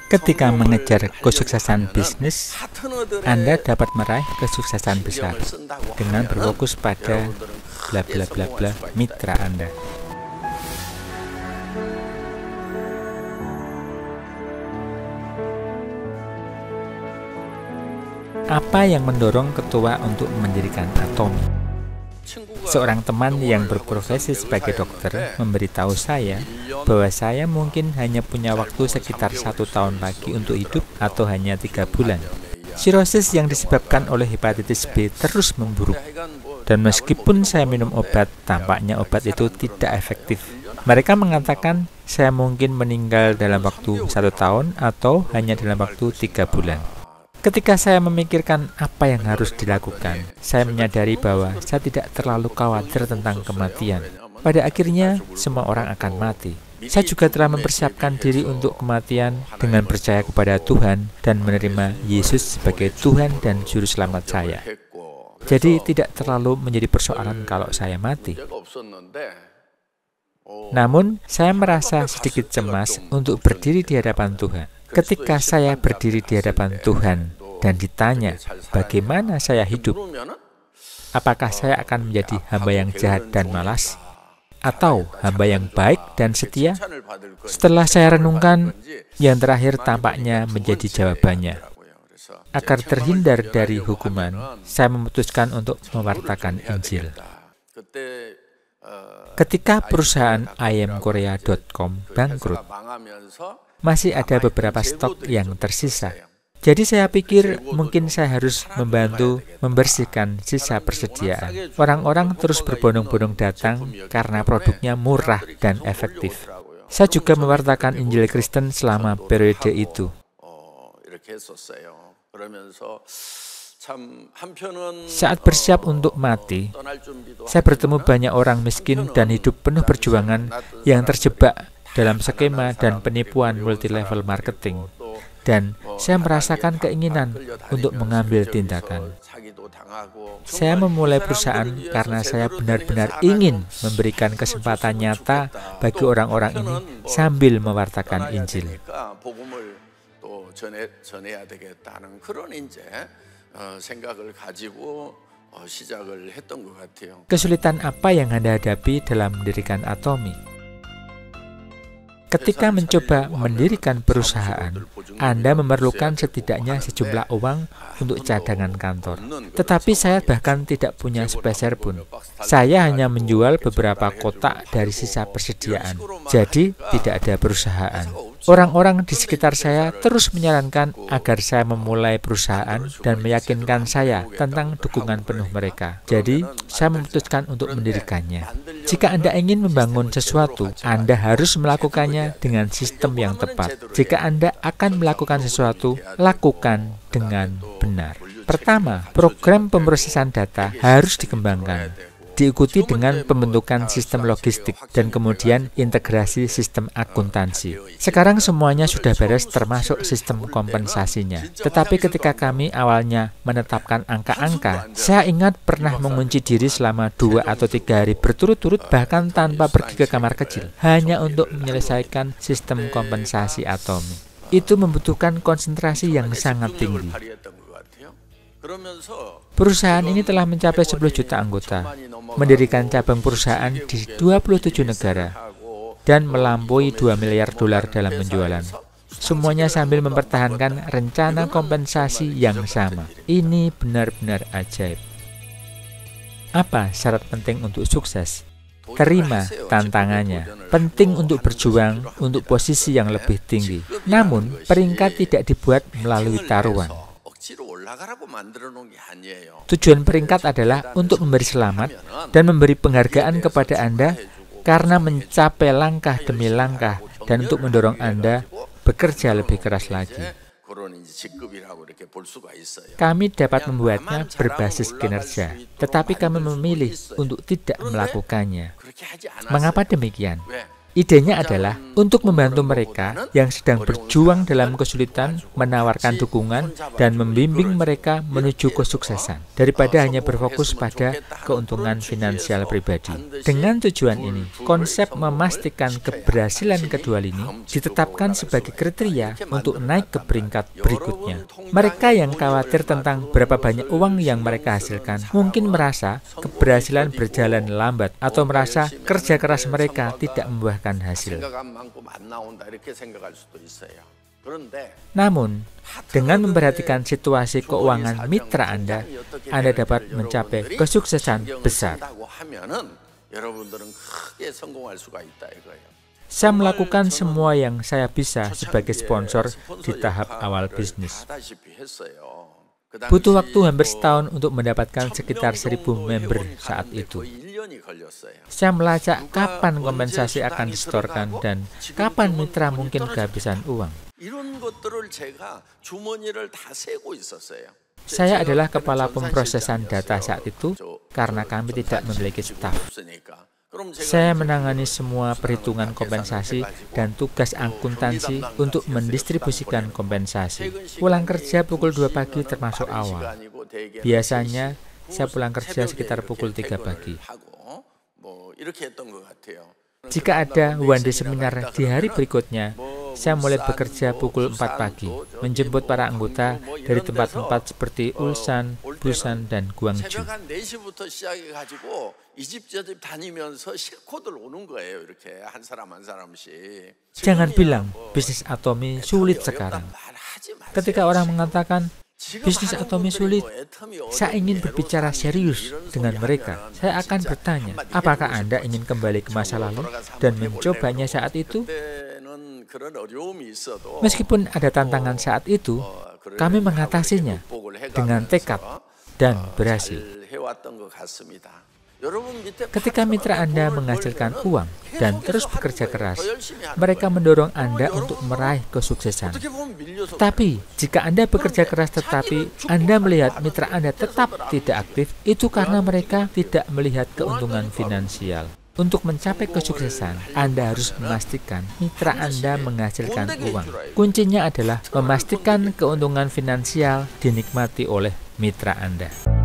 Ketika mengejar kesuksesan bisnis, Anda dapat meraih kesuksesan besar dengan berfokus pada bla bla bla bla mitra Anda. Apa yang mendorong ketua untuk mendirikan Atomi? Seorang teman yang berprofesi sebagai dokter memberitahu saya bahwa saya mungkin hanya punya waktu sekitar 1 tahun lagi untuk hidup atau hanya 3 bulan. Sirosis yang disebabkan oleh hepatitis B terus memburuk. Dan meskipun saya minum obat, tampaknya obat itu tidak efektif. Mereka mengatakan saya mungkin meninggal dalam waktu 1 tahun atau hanya dalam waktu 3 bulan. Ketika saya memikirkan apa yang harus dilakukan, saya menyadari bahwa saya tidak terlalu khawatir tentang kematian. Pada akhirnya, semua orang akan mati. Saya juga telah mempersiapkan diri untuk kematian dengan percaya kepada Tuhan dan menerima Yesus sebagai Tuhan dan Juru Selamat saya. Jadi tidak terlalu menjadi persoalan kalau saya mati. Namun, saya merasa sedikit cemas untuk berdiri di hadapan Tuhan. Ketika saya berdiri di hadapan Tuhan dan ditanya bagaimana saya hidup, apakah saya akan menjadi hamba yang jahat dan malas, atau hamba yang baik dan setia? Setelah saya renungkan, yang terakhir tampaknya menjadi jawabannya. Agar terhindar dari hukuman, saya memutuskan untuk mewartakan Injil. Ketika perusahaan ayamkorea.com bangkrut, masih ada beberapa stok yang tersisa. Jadi saya pikir mungkin saya harus membantu membersihkan sisa persediaan. Orang-orang terus berbondong-bondong datang karena produknya murah dan efektif. Saya juga mewartakan Injil Kristen selama periode itu. Saat bersiap untuk mati, saya bertemu banyak orang miskin dan hidup penuh perjuangan yang terjebak dalam skema dan penipuan multilevel marketing. Dan saya merasakan keinginan untuk mengambil tindakan. Saya memulai perusahaan karena saya benar-benar ingin memberikan kesempatan nyata bagi orang-orang ini sambil mewartakan Injil. Kesulitan apa yang Anda hadapi dalam mendirikan Atomi? Ketika mencoba mendirikan perusahaan, Anda memerlukan setidaknya sejumlah uang untuk cadangan kantor. Tetapi saya bahkan tidak punya sepeser pun. Saya hanya menjual beberapa kotak dari sisa persediaan. Jadi, tidak ada perusahaan. Orang-orang di sekitar saya terus menyarankan agar saya memulai perusahaan dan meyakinkan saya tentang dukungan penuh mereka. Jadi, saya memutuskan untuk mendirikannya. Jika Anda ingin membangun sesuatu, Anda harus melakukannya dengan sistem yang tepat. Jika Anda akan melakukan sesuatu, lakukan dengan benar. Pertama, program pemrosesan data harus dikembangkan. Diikuti dengan pembentukan sistem logistik dan kemudian integrasi sistem akuntansi. Sekarang semuanya sudah beres termasuk sistem kompensasinya. Tetapi ketika kami awalnya menetapkan angka-angka, saya ingat pernah mengunci diri selama 2 atau 3 hari berturut-turut bahkan tanpa pergi ke kamar kecil, hanya untuk menyelesaikan sistem kompensasi Atomi. Itu membutuhkan konsentrasi yang sangat tinggi. Perusahaan ini telah mencapai 10 juta anggota, mendirikan cabang perusahaan di 27 negara, dan melampaui 2 miliar dolar dalam penjualan. Semuanya sambil mempertahankan rencana kompensasi yang sama. Ini benar-benar ajaib. Apa syarat penting untuk sukses? Terima tantangannya. Penting untuk berjuang untuk posisi yang lebih tinggi. Namun, peringkat tidak dibuat melalui taruhan. Tujuan peringkat adalah untuk memberi selamat dan memberi penghargaan kepada Anda karena mencapai langkah demi langkah dan untuk mendorong Anda bekerja lebih keras lagi. Kami dapat membuatnya berbasis kinerja, tetapi kami memilih untuk tidak melakukannya. Mengapa demikian? Idenya adalah untuk membantu mereka yang sedang berjuang dalam kesulitan, menawarkan dukungan, dan membimbing mereka menuju kesuksesan, daripada hanya berfokus pada keuntungan finansial pribadi. Dengan tujuan ini, konsep memastikan keberhasilan kedua lini ditetapkan sebagai kriteria untuk naik ke peringkat berikutnya. Mereka yang khawatir tentang berapa banyak uang yang mereka hasilkan mungkin merasa keberhasilan berjalan lambat atau merasa kerja keras mereka tidak membuahkan hasil. Namun, dengan memperhatikan situasi keuangan mitra Anda dapat mencapai kesuksesan besar. Saya melakukan semua yang saya bisa sebagai sponsor di tahap awal bisnis. Butuh waktu hampir setahun untuk mendapatkan sekitar 1.000 member saat itu. Saya melacak kapan kompensasi akan disetorkan dan kapan mitra mungkin kehabisan uang. Saya adalah kepala pemrosesan data saat itu karena kami tidak memiliki staf. Saya menangani semua perhitungan kompensasi dan tugas akuntansi untuk mendistribusikan kompensasi. Pulang kerja pukul 2 pagi termasuk awal. Biasanya saya pulang kerja sekitar pukul 3 pagi. Jika ada one day seminar di hari berikutnya, saya mulai bekerja pukul 4 pagi, menjemput para anggota dari tempat-tempat seperti Ulsan, Busan, dan Gwangju. Jangan bilang bisnis Atomy sulit sekarang. Ketika orang mengatakan bisnis Atomy sulit, saya ingin berbicara serius dengan mereka. Saya akan bertanya, apakah Anda ingin kembali ke masa lalu dan mencobanya saat itu? Meskipun ada tantangan saat itu, kami mengatasinya dengan tekad dan berhasil. Ketika mitra Anda menghasilkan uang dan terus bekerja keras, mereka mendorong Anda untuk meraih kesuksesan. Tapi, jika Anda bekerja keras tetapi Anda melihat mitra Anda tetap tidak aktif, itu karena mereka tidak melihat keuntungan finansial. Untuk mencapai kesuksesan, Anda harus memastikan mitra Anda menghasilkan uang. Kuncinya adalah memastikan keuntungan finansial dinikmati oleh mitra Anda.